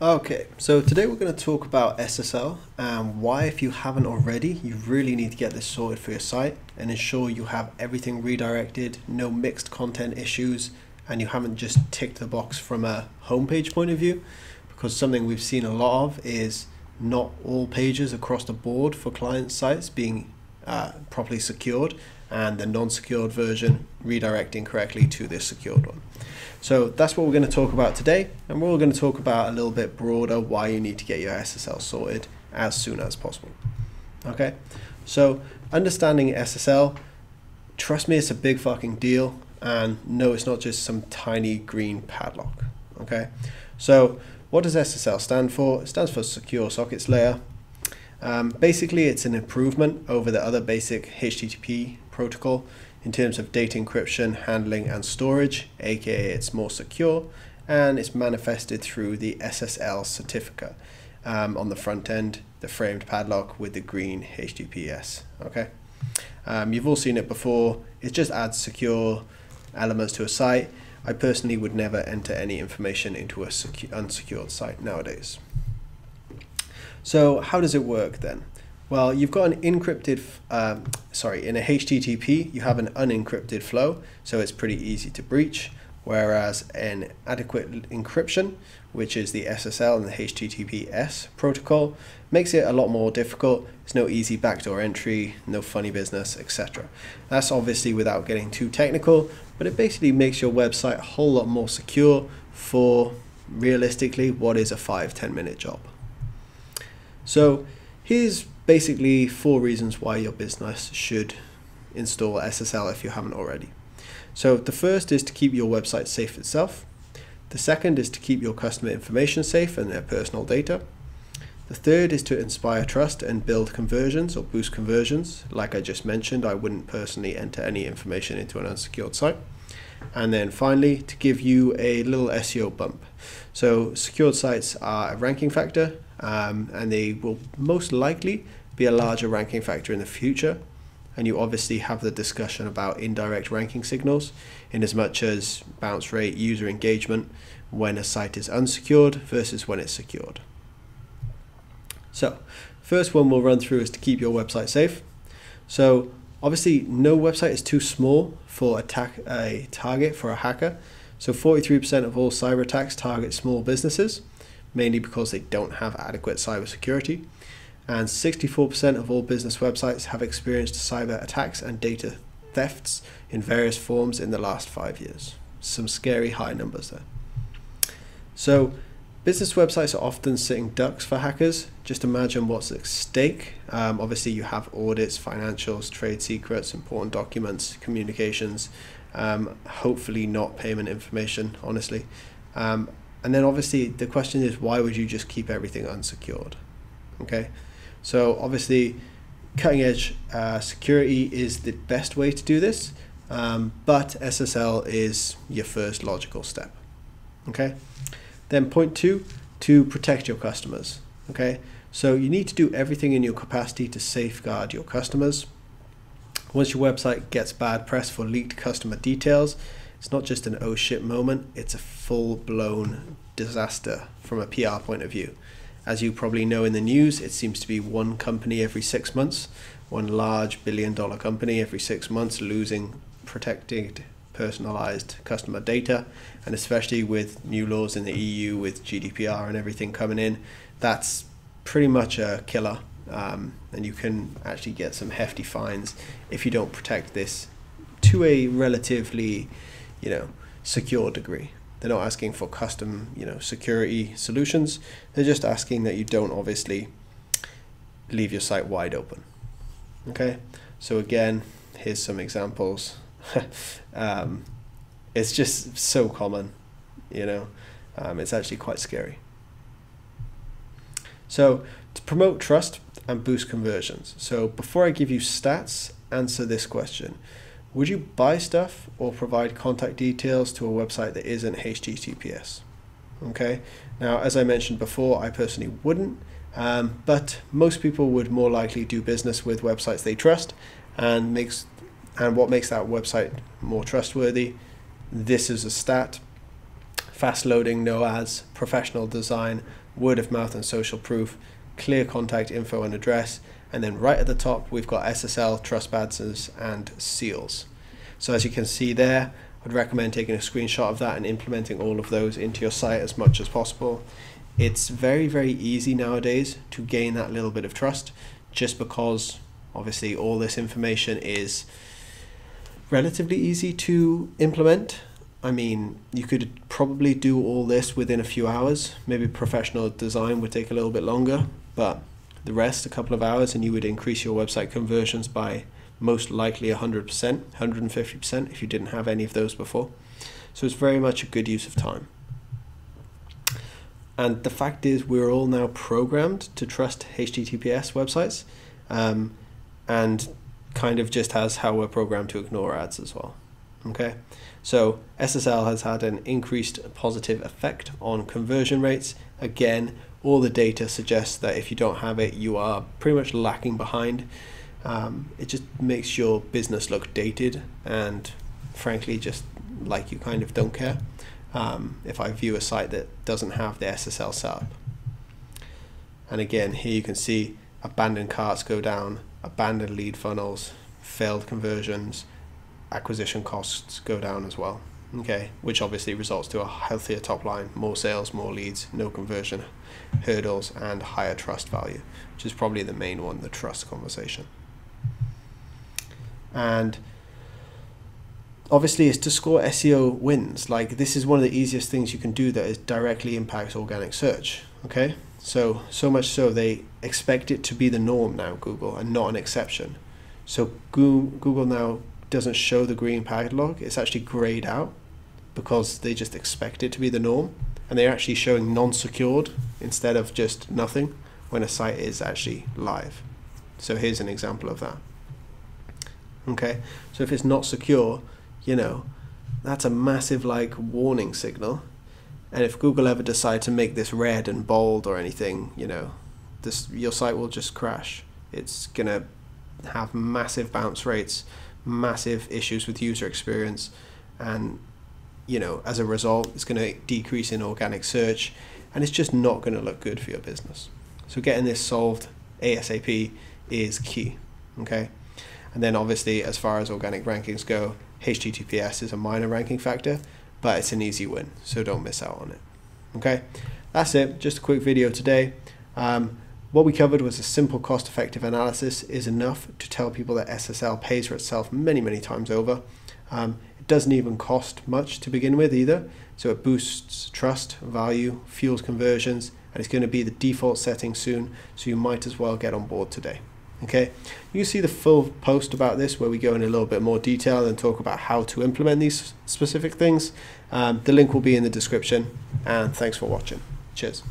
Okay, so today we're going to talk about SSL and why, if you haven't already, you really need to get this sorted for your site and ensure you have everything redirected, no mixed content issues, and you haven't just ticked the box from a homepage point of view, because something we've seen a lot of is not all pages across the board for client sites being properly secured, and the non-secured version redirecting correctly to this secured one. So that's what we're going to talk about today, and we're going to talk about a little bit broader why you need to get your SSL sorted as soon as possible. Okay, so understanding SSL, trust me, it's a big fucking deal, and no, it's not just some tiny green padlock. Okay, so what does SSL stand for? It stands for Secure Sockets Layer. Basically, it's an improvement over the other basic HTTP protocol in terms of data encryption, handling, and storage, aka it's more secure, and it's manifested through the SSL certificate on the front end, the framed padlock with the green HTTPS. Okay, you've all seen it before. It just adds secure elements to a site. I personally would never enter any information into a unsecured site nowadays. So how does it work then? Well, you've got an encrypted, in a HTTP, you have an unencrypted flow, so it's pretty easy to breach, whereas an adequate encryption, which is the SSL and the HTTPS protocol, makes it a lot more difficult. There's no easy backdoor entry, no funny business, etc. That's obviously without getting too technical, but it basically makes your website a whole lot more secure for, realistically, what is a 5-10 minute job. So here's basically 4 reasons why your business should install SSL if you haven't already. So the first is to keep your website safe itself. The second is to keep your customer information safe and their personal data. The third is to inspire trust and build conversions or boost conversions. Like I just mentioned, I wouldn't personally enter any information into an unsecured site. And then finally, to give you a little SEO bump. So secured sites are a ranking factor, and they will most likely be a larger ranking factor in the future. And you obviously have the discussion about indirect ranking signals in as much as bounce rate, user engagement when a site is unsecured versus when it's secured. So first one we'll run through is to keep your website safe. So obviously no website is too small for a target for a hacker. So 43% of all cyber attacks target small businesses, mainly because they don't have adequate cybersecurity. And 64% of all business websites have experienced cyber attacks and data thefts in various forms in the last 5 years. Some scary high numbers there. So business websites are often sitting ducks for hackers. Just imagine what's at stake. Obviously you have audits, financials, trade secrets, important documents, communications, hopefully not payment information, honestly. And then obviously the question is, why would you just keep everything unsecured? Okay, so obviously cutting edge security is the best way to do this, but SSL is your first logical step. Okay, then point 2, to protect your customers. Okay, so you need to do everything in your capacity to safeguard your customers. Once your website gets bad press for leaked customer details, it's not just an oh shit moment, it's a full-blown disaster from a PR point of view. As you probably know in the news, it seems to be one company every 6 months, one large billion-dollar company every 6 months losing protected, personalized customer data. And especially with new laws in the EU with GDPR and everything coming in, that's pretty much a killer. And you can actually get some hefty fines if you don't protect this to a relatively, secure degree. They're not asking for custom, security solutions. They're just asking that you don't obviously leave your site wide open. Okay, so again, here's some examples. It's just so common, it's actually quite scary. So to promote trust and boost conversions. So before I give you stats, answer this question. Would you buy stuff or provide contact details to a website that isn't HTTPS? Okay, now as I mentioned before, I personally wouldn't, but most people would more likely do business with websites they trust, and what makes that website more trustworthy? This is a stat. fast loading, no ads, professional design, word of mouth and social proof, clear contact info and address, and then right at the top we've got SSL, trust badges and seals. So as you can see there, I'd recommend taking a screenshot of that and implementing all of those into your site as much as possible. It's very, very easy nowadays to gain that little bit of trust, just because obviously all this information is relatively easy to implement. I mean, you could probably do all this within a few hours. Maybe professional design would take a little bit longer, but the rest, a couple of hours, and you would increase your website conversions by most likely 100%, 150% if you didn't have any of those before. So it's very much a good use of time. And the fact is, we're all now programmed to trust HTTPS websites, and kind of just as how we're programmed to ignore ads as well. Okay, so SSL has had an increased positive effect on conversion rates. Again, all the data suggests that if you don't have it, you are pretty much lacking behind. It just makes your business look dated and frankly just like you kind of don't care if I view a site that doesn't have the SSL set up. And again, here you can see abandoned carts go down, abandoned lead funnels, failed conversions, acquisition costs go down as well. Okay, which obviously results to a healthier top line, more sales, more leads, no conversion hurdles, and higher trust value, which is probably the main one, the trust conversation. And obviously, it's to score SEO wins. Like, this is one of the easiest things you can do that is directly impacts organic search. Okay, so much so they expect it to be the norm now, Google, and not an exception. So Google now doesn't show the green packet log, it's actually grayed out because they just expect it to be the norm, and they're actually showing non-secured instead of just nothing when a site is actually live. So here's an example of that. Okay, so if it's not secure, you know, that's a massive like warning signal, and if Google ever decide to make this red and bold or anything, you know, your site will just crash. It's gonna have massive bounce rates, massive issues with user experience, and you know, as a result, it's going to decrease in organic search, and it's just not going to look good for your business. So getting this solved ASAP is key. Okay, and then obviously, as far as organic rankings go, HTTPS is a minor ranking factor, but it's an easy win, so don't miss out on it. Okay, that's it. Just a quick video today. What we covered was a simple cost-effective analysis is enough to tell people that SSL pays for itself many, many times over. It doesn't even cost much to begin with either, so it boosts trust, value, fuels conversions, and it's going to be the default setting soon, so you might as well get on board today. Okay, you can see the full post about this where we go in a little bit more detail and talk about how to implement these specific things. The link will be in the description, and thanks for watching. Cheers.